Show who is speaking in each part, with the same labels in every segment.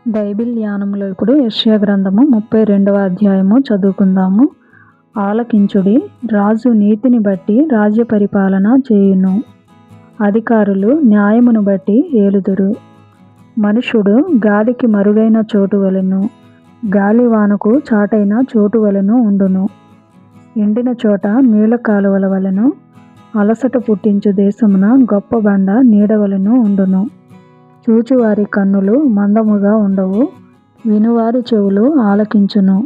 Speaker 1: Bible ధ్యానంలో ఇప్పుడు యెషయా గ్రంథము 32వ అధ్యాయము చదువుకుందాము. ఆలకించుడి, రాజు నీతిని బట్టి రాజ్య పరిపాలన చేయును, అధికారులు న్యాయమును బట్టి ఏలుదురు. మనుషుడు గాలికి మరుగైన చోటు వలెను, గాలివానకు చాటైన చోటు వలెను ఉండును. ఎండిన చోట నీళ్ల కాలువల వలెను, అలసట పుట్టించు దేశమున గొప్ప బండ నీడ వలెను ఉండును. చూచువారి కన్నులు మందముగా ఉండవు, వినువారి చెవులు ఆలకించును.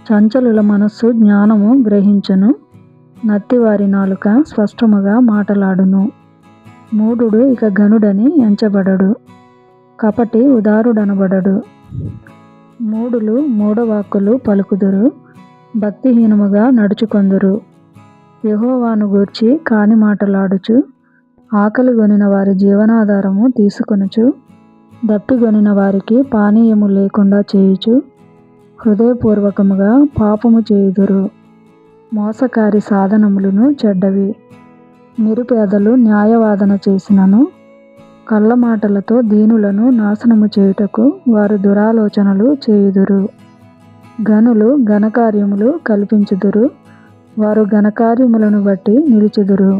Speaker 1: చంచలుల మనస్సు జ్ఞానము గ్రహించును, నత్తివారి నాలుక స్పష్టముగా మాటలాడును. మూఢుడు ఇక ఘనుడని ఎంచబడడు, కపటి ఉదారుడనబడడు. మూఢులు మూఢవాక్కులు పలుకుదురు, భక్తిహీనముగా నడుచుకొందురు. యెహోవాను గూర్చి కాని మాటలాడుచు, ఆకలిగొనిన వారి జీవనాధారము తీసుకొనుచు, దప్పిగొనిన వారికి పానీయము లేకుండా చేయుచు, హృదయపూర్వకముగా పాపము చేయుదురు. మోసకారి సాధనములను చెడ్డవి. నిరుపేదలు న్యాయవాదన చేసినను, కళ్ళ మాటలతో దీనులను నాశనము చేయుటకు వారు దురాలోచనలు చేయుదురు. ఘనులు ఘనకార్యములు కల్పించుదురు, వారు ఘనకార్యములను బట్టి నిలుచుదురు.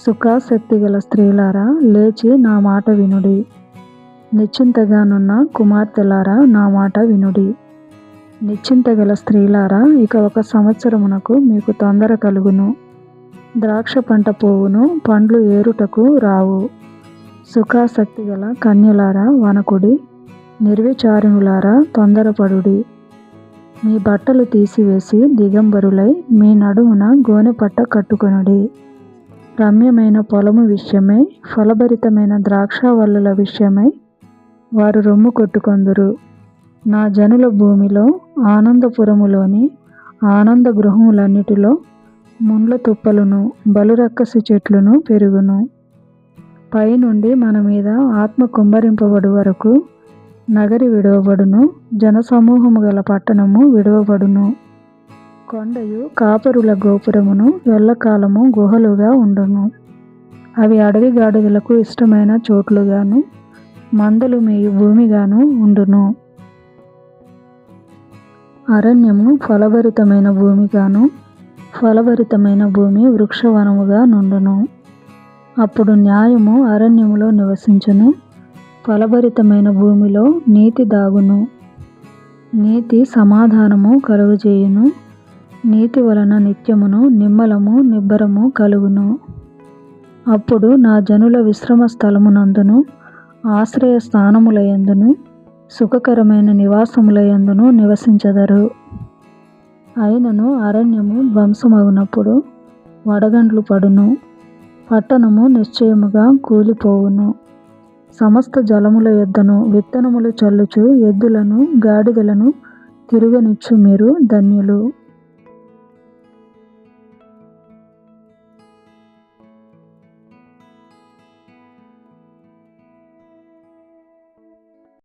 Speaker 1: సుఖాసక్తి గల స్త్రీలారా, లేచి నా మాట వినుడి. నిశ్చింతగానున్న కుమార్తెలారా, నా మాట వినుడి. నిశ్చింత గల స్త్రీలారా, ఇక 1 సంవత్సరమునకు మీకు తొందర కలుగును. ద్రాక్ష పంట పోవును, పండ్లు ఏరుటకు రావు. సుఖాసక్తి గల కన్యలారా వనకుడి, నిర్విచారిణులారా తొందరపడుడి. మీ బట్టలు తీసివేసి దిగంబరులై, మీ నడుమున గోనెపట్ట కట్టుకొనుడి. రమ్యమైన పొలము విషయమై, ఫలభరితమైన ద్రాక్షావల్లుల విషయమై వారు రొమ్ము కొట్టుకొందురు. నా జనుల భూమిలో, ఆనందపురములోని ఆనంద గృహములన్నిటిలో ముండ్ల తుప్పలును బలురక్కసి చెట్లును పెరుగును. పైనుండి మన మీద ఆత్మ కుమ్మరింపబడు వరకు నగరి విడువబడును, జనసమూహము గల పట్టణము విడువబడును. కొండయు కాపరుల గోపురమును ఎల్లకాలము గుహలుగా ఉండును. అవి అడవి గాడిదలకు ఇష్టమైన చోట్లుగాను, మందలు మేయు భూమిగాను ఉండును. అరణ్యము ఫలభరితమైన భూమిగాను, ఫలభరితమైన భూమి వృక్షవనముగా నుండును. అప్పుడు న్యాయము అరణ్యములో నివసించును, ఫలభరితమైన భూమిలో నీతి దాగును. నీతి సమాధానము కలుగజేయును, నీతి వలన నిత్యమును నిమ్మలము నిబ్బరము కలుగును. అప్పుడు నా జనుల విశ్రమ స్థలమునందును, ఆశ్రయ స్థానములయందును, సుఖకరమైన నివాసములయందును నివసించెదరు. అయినను అరణ్యము ధ్వంసమగునప్పుడు వడగండ్లు పడును, పట్టణము నిశ్చయముగా కూలిపోవును. సమస్త జలముల యొద్దను విత్తనములు చల్లుచు ఎద్దులను గాడిదలను తిరుగనిచ్చు మీరు ధన్యులు.